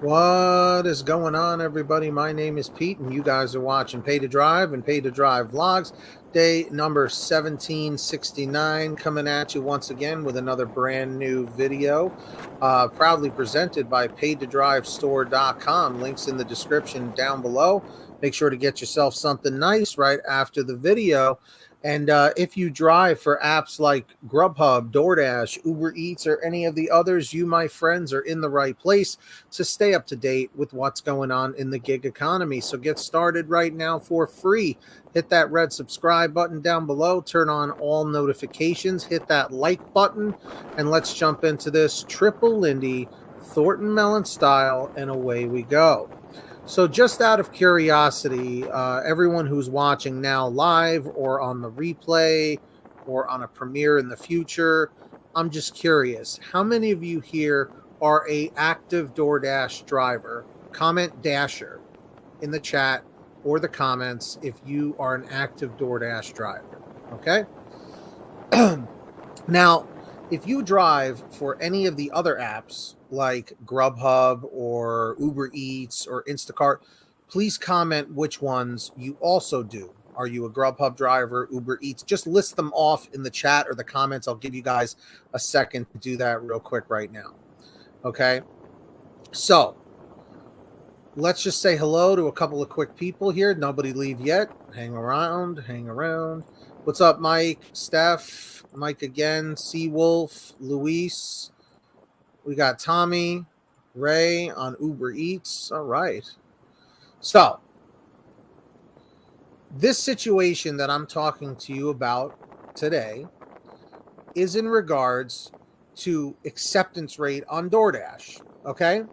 What is going on, everybody? My name is Pete, and you guys are watching Pay to Drive and Pay to Drive Vlogs. Day number 1769 coming at you once again with another brand new video. Proudly presented by PayToDriveStore.com. Links in the description down below. Make sure to get yourself something nice right after the video. And if you drive for apps like GrubHub, DoorDash, Uber Eats, or any of the others, you, my friends, are in the right place to stay up to date with what's going on in the gig economy. So get started right now for free. Hit that red subscribe button down below, turn on all notifications, hit that like button, and let's jump into this triple Lindy Thornton Melon style, and away we go. So just out of curiosity, everyone who's watching now live or on the replay or on a premiere in the future, I'm just curious, how many of you here are a active DoorDash driver? Comment Dasher in the chat or the comments if you are an active DoorDash driver, okay? Now, if you drive for any of the other apps like GrubHub or Uber Eats or Instacart, please comment which ones you also do. Are you a GrubHub driver, Uber Eats? Just list them off in the chat or the comments. I'll give you guys a second to do that real quick right now. Okay? So, let's just say hello to a couple of quick people here. Nobody leave yet. Hang around, hang around. What's up, Mike, Steph, Mike again, Seawolf, Luis. We got Tommy, Ray on Uber Eats. All right. So, this situation that I'm talking to you about today is in regards to acceptance rate on DoorDash. Okay?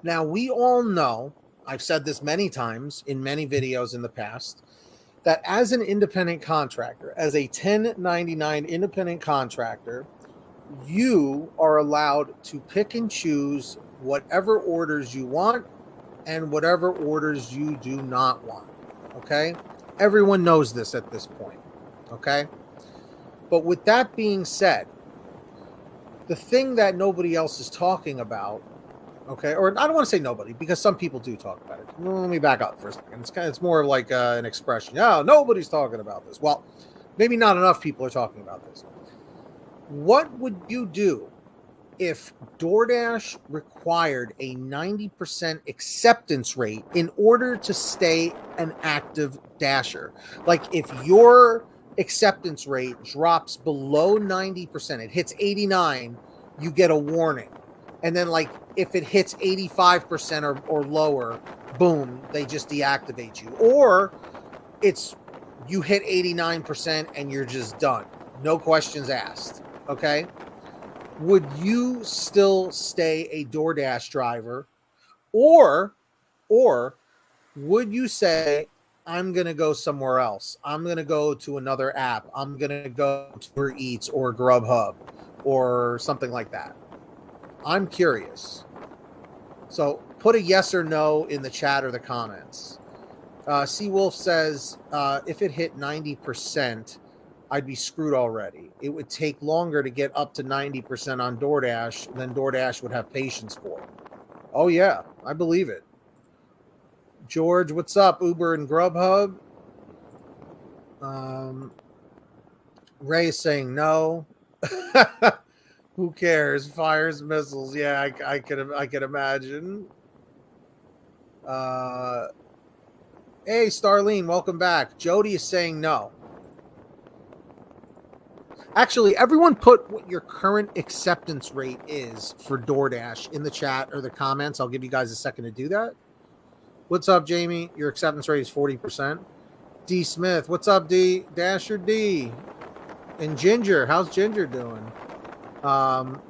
Now, we all know, I've said this many times in many videos in the past, that as an independent contractor, as a 1099 independent contractor, you are allowed to pick and choose whatever orders you want and whatever orders you do not want. Okay? Everyone knows this at this point. Okay? But with that being said, the thing that nobody else is talking about, okay, or I don't want to say nobody, because some people do talk about it. Let me back up for a second. It's more like an expression. Oh, nobody's talking about this. Well, maybe not enough people are talking about this. What would you do if DoorDash required a 90% acceptance rate in order to stay an active dasher? Like if your acceptance rate drops below 90%, it hits 89, you get a warning. And then like if it hits 85% or lower, boom, they just deactivate you. Or it's you hit 89% and you're just done. No questions asked. Okay? Would you still stay a DoorDash driver? Or would you say, I'm going to go somewhere else. I'm going to go to another app. I'm going to go to Uber Eats or GrubHub or something like that. I'm curious. So put a yes or no in the chat or the comments. Seawolf says, if it hit 90%, I'd be screwed already. It would take longer to get up to 90% on DoorDash than DoorDash would have patience for. Oh, yeah, I believe it. George, what's up? Uber and GrubHub. Ray is saying no. Who cares? Fires, missiles. Yeah, I could imagine. Hey, Starlene, welcome back. Jody is saying no. Actually, everyone put what your current acceptance rate is for DoorDash in the chat or the comments. I'll give you guys a second to do that. What's up, Jamie? Your acceptance rate is 40%. D Smith, what's up, D? Dasher D. And Ginger, how's Ginger doing?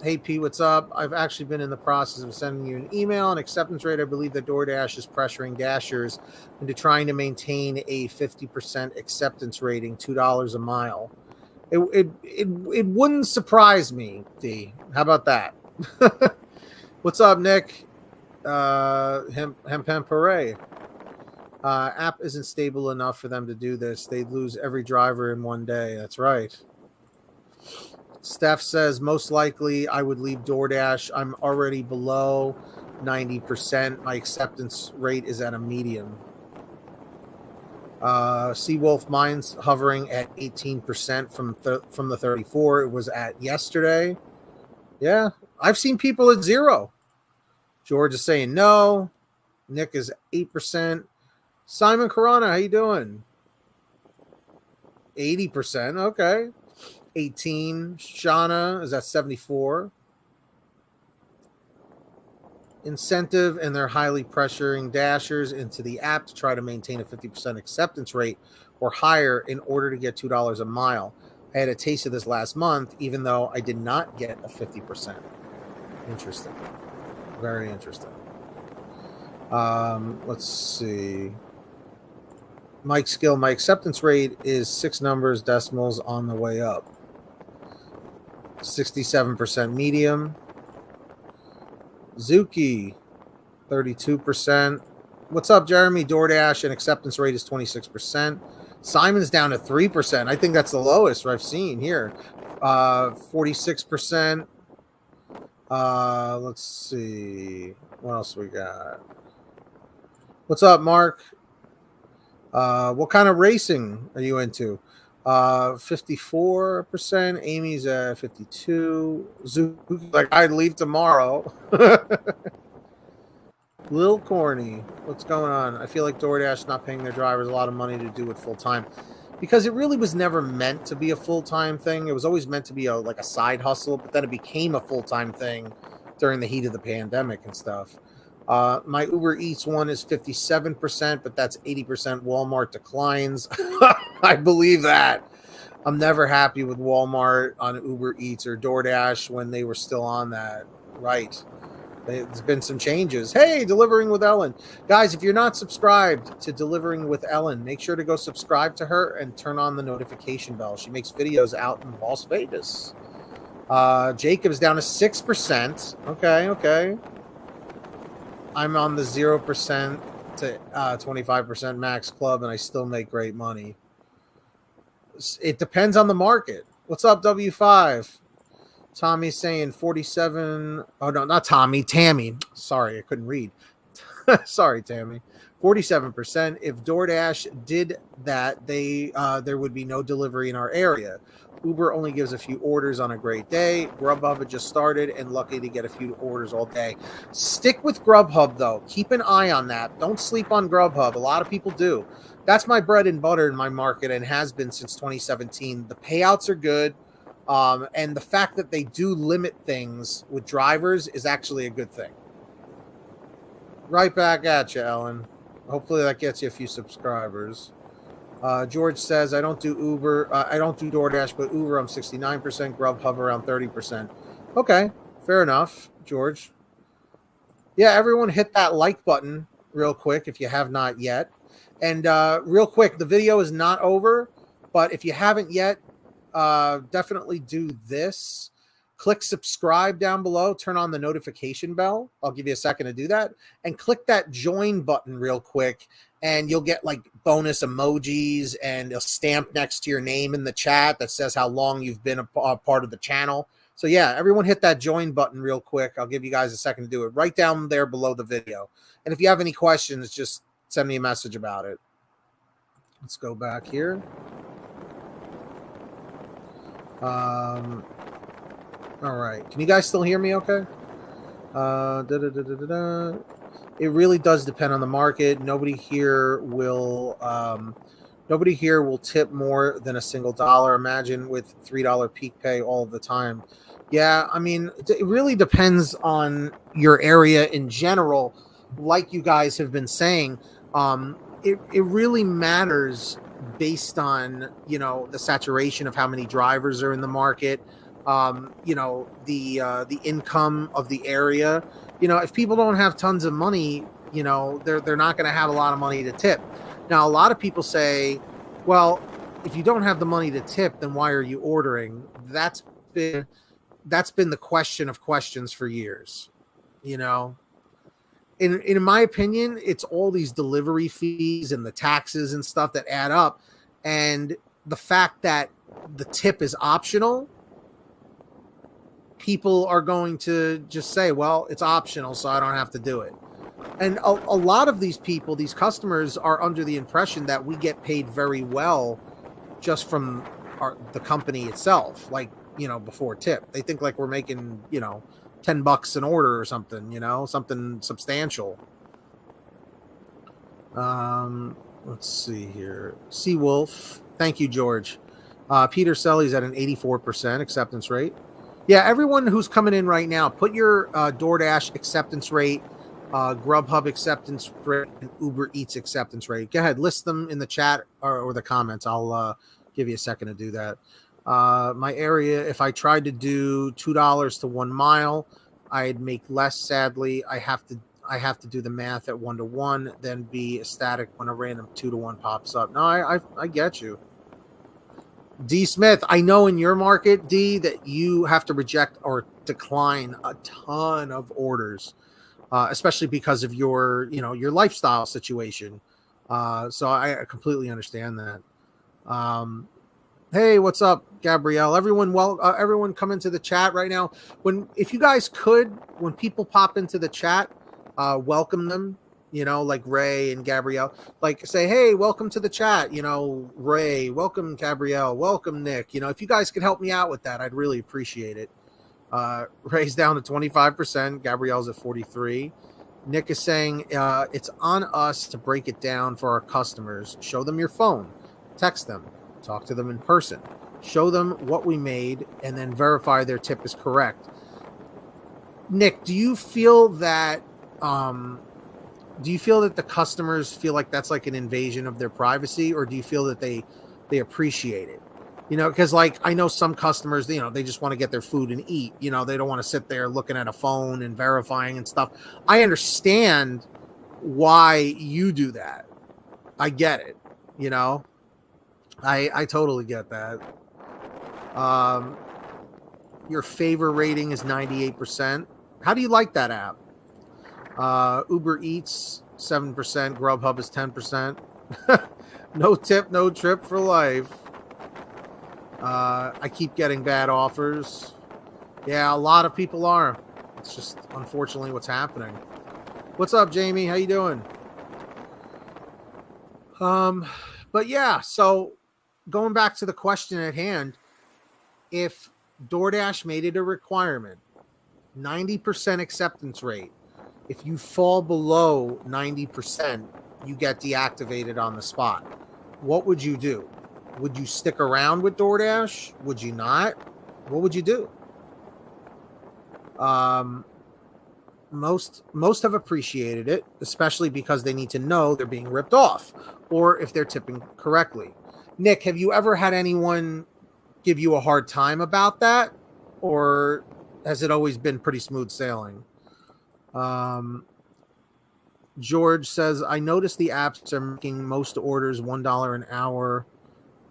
Hey, P, what's up? I've actually been in the process of sending you an email on acceptance rate. I believe that DoorDash is pressuring Dashers into trying to maintain a 50% acceptance rating, $2 a mile. It wouldn't surprise me, D. How about that? What's up, Nick? Hemp Hooray. App isn't stable enough for them to do this. They'd lose every driver in one day. That's right. Steph says, most likely I would leave DoorDash. I'm already below 90%. My acceptance rate is at a medium. Seawolf mine's hovering at 18% from the 34 it was at yesterday. Yeah, I've seen people at 0. George is saying no. Nick is 8%. Simon Corona, how you doing? 80%. Okay. 18. Shauna is at 74. Incentive, and they're highly pressuring dashers into the app to try to maintain a 50% acceptance rate or higher in order to get $2 a mile. I had a taste of this last month, even though I did not get a 50%. Interesting. Very interesting. Let's see. Mike Skill, my acceptance rate is 6 numbers, decimals on the way up. 67% medium. Zuki, 32%. What's up, Jeremy? DoorDash and acceptance rate is 26%. Simon's down to 3%. I think that's the lowest I've seen here. 46%. Let's see. What else we got? What's up, Mark? What kind of racing are you into? 54%. Amy's at 52. Zuki, like, I'd leave tomorrow. Lil Corny, what's going on? I feel like DoorDash not paying their drivers a lot of money to do it full time, because it really was never meant to be a full time thing. It was always meant to be like a side hustle, but then it became a full time thing during the heat of the pandemic and stuff. My Uber Eats one is 57%, but that's 80% Walmart declines. I believe that. I'm never happy with Walmart on Uber Eats or DoorDash when they were still on that. Right. There's been some changes. Hey, Delivering with Ellen. Guys, if you're not subscribed to Delivering with Ellen, make sure to go subscribe to her and turn on the notification bell. She makes videos out in Las Vegas. Jacob's down to 6%. Okay. I'm on the 0% to 25% max club, and I still make great money. It depends on the market. What's up, W5? Tommy's saying 47. Oh, no, not Tommy. Tammy. Sorry, I couldn't read. Sorry, Tammy. 47%. If DoorDash did that, there would be no delivery in our area. Uber only gives a few orders on a great day. GrubHub had just started and lucky to get a few orders all day. Stick with GrubHub, though. Keep an eye on that. Don't sleep on GrubHub. A lot of people do. That's my bread and butter in my market and has been since 2017. The payouts are good. And the fact that they do limit things with drivers is actually a good thing. Right back at you, Ellen. Hopefully that gets you a few subscribers. George says, I don't do Uber. I don't do DoorDash, but Uber, I'm 69%. GrubHub around 30%. Okay, fair enough, George. Yeah, everyone hit that like button real quick if you have not yet. And real quick, the video is not over, but if you haven't yet, definitely do this. Click subscribe down below, turn on the notification bell. I'll give you a second to do that, and click that join button real quick, and you'll get like bonus emojis and a stamp next to your name in the chat that says how long you've been a part of the channel. So yeah, everyone hit that join button real quick. I'll give you guys a second to do it right down there below the video. And if you have any questions, just send me a message about it. Let's go back here. All right. Can you guys still hear me okay? It really does depend on the market. Nobody here will tip more than a single dollar. Imagine with $3 peak pay all the time. Yeah, I mean, it really depends on your area in general. Like you guys have been saying, it really matters based on, the saturation of how many drivers are in the market, the income of the area. If people don't have tons of money, they're not going to have a lot of money to tip. Now, a lot of people say, well, if you don't have the money to tip, then why are you ordering? That's been the question of questions for years. In my opinion, it's all these delivery fees and the taxes and stuff that add up. And the fact that the tip is optional people are going to just say, well, it's optional, so I don't have to do it. And a lot of these people, these customers, are under the impression that we get paid very well just from the company itself, like, before tip. They think like we're making, $10 an order or something, something substantial. Let's see here. Seawolf. Thank you, George. Peter Selly's at an 84% acceptance rate. Yeah, everyone who's coming in right now, put your DoorDash acceptance rate, GrubHub acceptance rate, and Uber Eats acceptance rate. Go ahead, list them in the chat or the comments. I'll give you a second to do that. My area, if I tried to do $2 to 1 mile, I'd make less. Sadly, I have to do the math at 1 to 1, then be ecstatic when a random 2 to 1 pops up. No, I get you. D Smith, I know in your market, D, that you have to reject or decline a ton of orders, especially because of your lifestyle situation. So I completely understand that. Hey, what's up, Gabrielle? Everyone come into the chat right now. If you guys could, when people pop into the chat, welcome them. Like Ray and Gabrielle, like say, hey, welcome to the chat. Ray, welcome, Gabrielle, welcome, Nick. If you guys could help me out with that, I'd really appreciate it. Ray's down to 25%. Gabrielle's at 43%. Nick is saying it's on us to break it down for our customers. Show them your phone, text them, talk to them in person, show them what we made, and then verify their tip is correct. Nick, do you feel that the customers feel like that's like an invasion of their privacy, or do you feel that they appreciate it? Because like I know some customers, they just want to get their food and eat. They don't want to sit there looking at a phone and verifying and stuff. I understand why you do that. I get it. I totally get that. Your favor rating is 98%. How do you like that app? Uber Eats 7%, GrubHub is 10%. No tip, no trip for life. I keep getting bad offers. Yeah, a lot of people are. It's just unfortunately what's happening. What's up, Jamie? How you doing? But yeah, so going back to the question at hand, if DoorDash made it a requirement, 90% acceptance rate, if you fall below 90%, you get deactivated on the spot. What would you do? Would you stick around with DoorDash? Would you not? What would you do? Most have appreciated it, especially because they need to know they're being ripped off, or if they're tipping correctly. Nick, have you ever had anyone give you a hard time about that, or has it always been pretty smooth sailing? George says, I noticed the apps are making most orders $1 an hour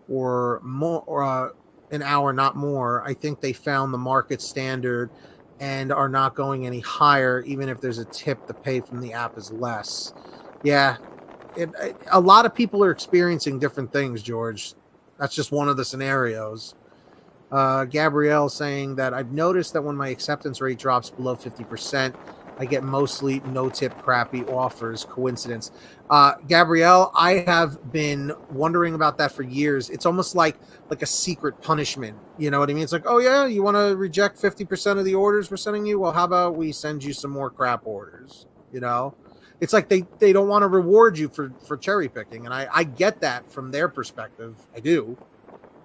or more, or an hour, not more. I think they found the market standard and are not going any higher. Even if there's a tip, the pay from the app is less. Yeah. A lot of people are experiencing different things, George. That's just one of the scenarios. Gabrielle saying that I've noticed that when my acceptance rate drops below 50%, I get mostly no-tip crappy offers. Coincidence. Gabrielle, I have been wondering about that for years. It's almost like a secret punishment. You know what I mean? It's like, oh, yeah, you want to reject 50% of the orders we're sending you? Well, how about we send you some more crap orders? It's like they don't want to reward you for cherry picking. And I get that from their perspective. I do,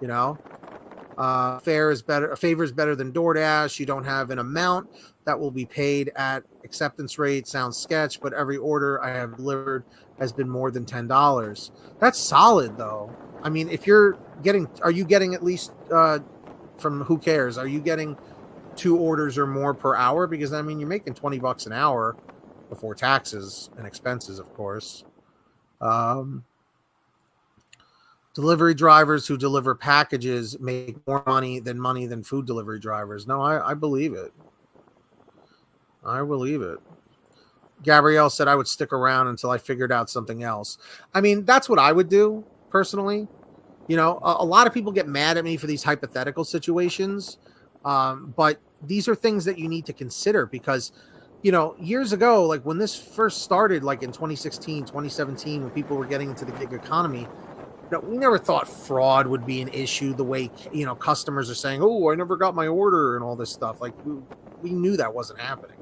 Favor is better than DoorDash. You don't have an amount that will be paid at acceptance rate. Sounds sketch, but every order I have delivered has been more than $10. That's solid, though. I mean, are you getting at least from Who Cares? Are you getting 2 orders or more per hour? Because I mean, you're making $20 an hour before taxes and expenses, of course. Delivery drivers who deliver packages make more money than food delivery drivers. No, I believe it. I believe it. Gabrielle said I would stick around until I figured out something else. I mean, that's what I would do personally. A lot of people get mad at me for these hypothetical situations. But these are things that you need to consider because, years ago, like when this first started, like in 2016, 2017, when people were getting into the gig economy, we never thought fraud would be an issue the way, customers are saying, oh, I never got my order and all this stuff. Like we knew that wasn't happening,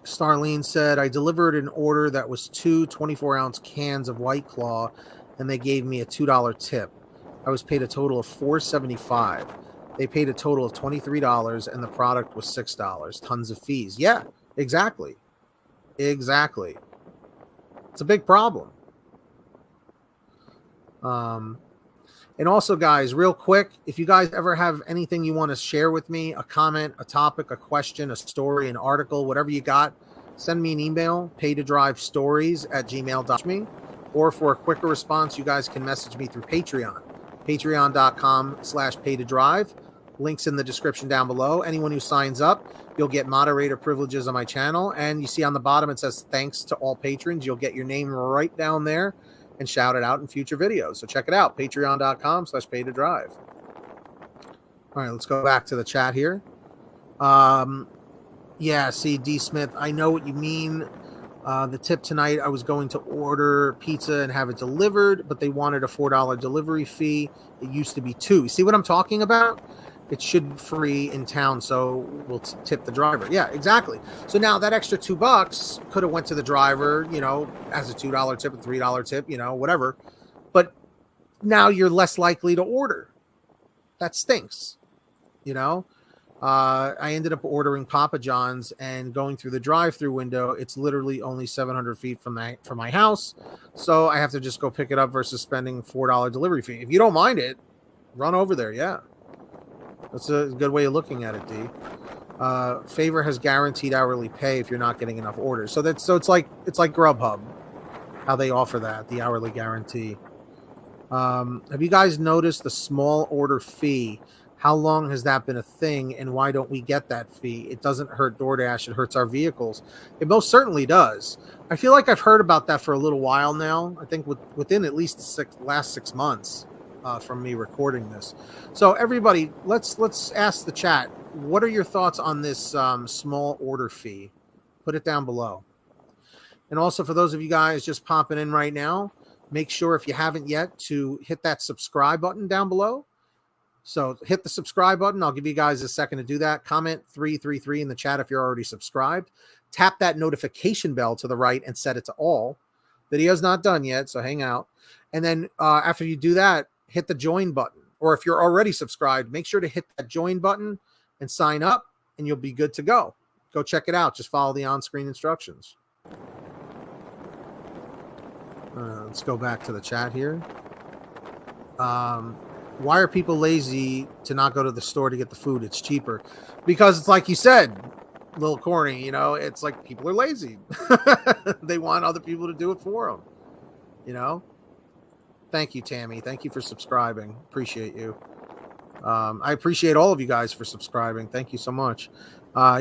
Starlene said, I delivered an order that was 2 24-ounce cans of White Claw, and they gave me a $2 tip. I was paid a total of $4.75. They paid a total of $23, and the product was $6. Tons of fees. Yeah, exactly. Exactly. It's a big problem. And also, guys, real quick, if you guys ever have anything you want to share with me, a comment, a topic, a question, a story, an article, whatever you got, send me an email, paytoDriveStories@gmail.me. Or for a quicker response, you guys can message me through Patreon. Patreon.com/paytodrive. Links in the description down below. Anyone who signs up, you'll get moderator privileges on my channel. And you see on the bottom, it says thanks to all patrons. You'll get your name right down there and shout it out in future videos. So check it out, patreon.com/paytodrive. All right, let's go back to the chat here. Yeah, see, D. Smith, I know what you mean. The tip tonight, I was going to order pizza and have it delivered, but they wanted a $4 delivery fee. It used to be $2. You see what I'm talking about? It should be free in town, so we'll tip the driver. Yeah, exactly. So now that extra $2 could have went to the driver, as a $2 tip, a $3 tip, whatever. But now you're less likely to order. That stinks, I ended up ordering Papa John's and going through the drive-through window. It's literally only 700 feet from my house, so I have to just go pick it up versus spending $4 delivery fee. If you don't mind it, run over there. Yeah. That's a good way of looking at it, D. Favor has guaranteed hourly pay if you're not getting enough orders. So it's like GrubHub, how they offer that, the hourly guarantee. Have you guys noticed the small order fee? How long has that been a thing, and why don't we get that fee? It doesn't hurt DoorDash, it hurts our vehicles. It most certainly does. I feel like I've heard about that for a little while now. I think within at least the last 6 months. From me recording this. So everybody, let's ask the chat, what are your thoughts on this small order fee? Put it down below. And also for those of you guys just popping in right now, make sure if you haven't yet to hit that subscribe button down below. So hit the subscribe button. I'll give you guys a second to do that. Comment 333 in the chat if you're already subscribed. Tap that notification bell to the right and set it to all. Video's not done yet, so hang out. And then after you do that, hit the join button. Or if you're already subscribed, make sure to hit that join button and sign up, and you'll be good to go. Go check it out. Just follow the on-screen instructions. Let's go back to the chat here. Why are people lazy to not go to the store to get the food? It's cheaper. Because it's like you said, a little corny, it's like people are lazy. They want other people to do it for them, Thank you, Tammy. Thank you for subscribing. Appreciate you. I appreciate all of you guys for subscribing. Thank you so much.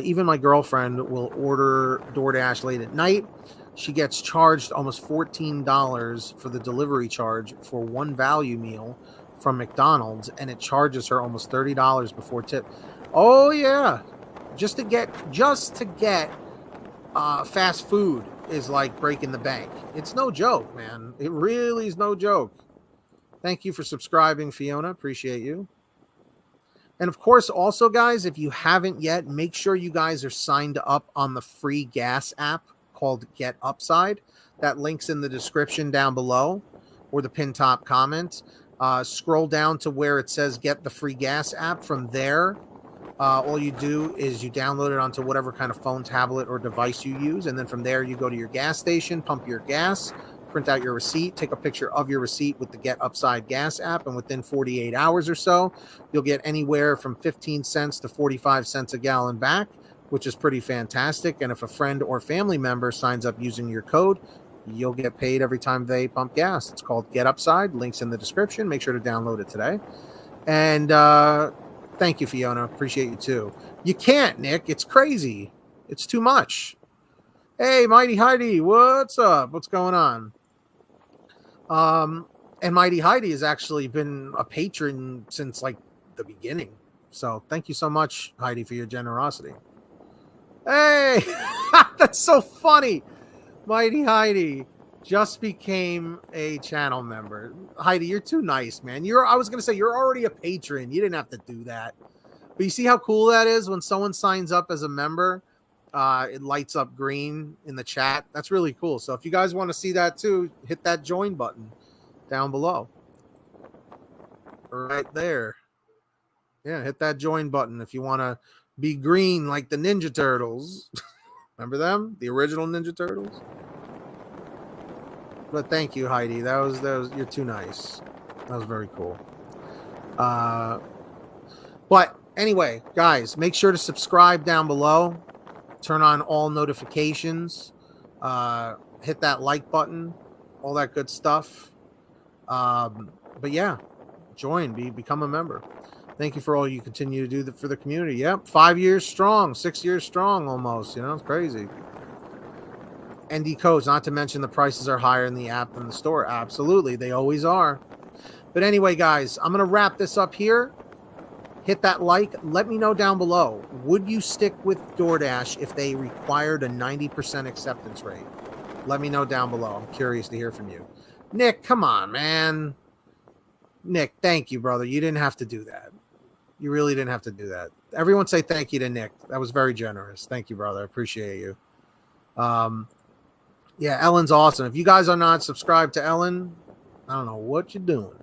Even my girlfriend will order DoorDash late at night. She gets charged almost $14 for the delivery charge for one value meal from McDonald's, and it charges her almost $30 before tip. Oh yeah, just to get fast food is like breaking the bank. It's no joke, man. It really is no joke. Thank you for subscribing, Fiona. Appreciate you. And of course, also, guys, if you haven't yet, make sure you guys are signed up on the free gas app called Get Upside. That link's in the description down below or the pinned top comment. Scroll down to where it says Get the Free Gas app. From there, all you do is you download it onto whatever kind of phone, tablet, or device you use. And then from there, you go to your gas station, pump your gas, print out your receipt, take a picture of your receipt with the Get Upside gas app. And within 48 hours or so, you'll get anywhere from 15 cents to 45 cents a gallon back, which is pretty fantastic. And if a friend or family member signs up using your code, you'll get paid every time they pump gas. It's called Get Upside. Links in the description. Make sure to download it today. And thank you, Fiona. Appreciate you too. You can't, Nick. It's crazy. It's too much. Hey, Mighty Heidi. What's up? What's going on? And Mighty Heidi has actually been a patron since like the beginning. So thank you so much, Heidi, for your generosity. Hey, that's so funny. Mighty Heidi just became a channel member. Heidi, you're too nice, man. I was going to say, you're already a patron. You didn't have to do that. But you see how cool that is when someone signs up as a member? It lights up green in the chat. That's really cool. So if you guys want to see that too, hit that join button down below. Right there. Yeah, hit that join button if you want to be green like the Ninja Turtles. Remember them? The original Ninja Turtles? But thank you, Heidi. That was you're too nice. That was very cool. But anyway, guys, make sure to subscribe down below. Turn on all notifications. Hit that like button. All that good stuff. But yeah, join. Become a member. Thank you for all you continue to do for the community. Yep, 5 years strong, 6 years strong almost. You know, it's crazy. ND codes, not to mention the prices are higher in the app than the store. Absolutely, they always are. But anyway, guys, I'm going to wrap this up here. Hit that like. Let me know down below. Would you stick with DoorDash if they required a 90% acceptance rate? Let me know down below. I'm curious to hear from you. Nick, come on, man. Nick, thank you, brother. You didn't have to do that. You really didn't have to do that. Everyone say thank you to Nick. That was very generous. Thank you, brother. I appreciate you. Yeah, Ellen's awesome. If you guys are not subscribed to Ellen, I don't know what you're doing.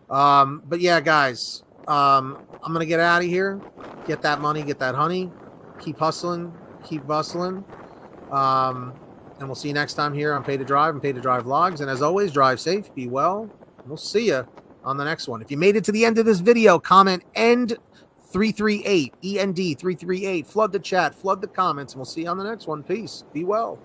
But yeah, guys, I'm going to get out of here. Get that money, get that honey. Keep hustling, keep bustling. And we'll see you next time here on Pay to Drive and Pay to Drive Vlogs. And as always, drive safe, be well. We'll see you on the next one. If you made it to the end of this video, comment END 338, END 338. Flood the chat, flood the comments, and we'll see you on the next one. Peace. Be well.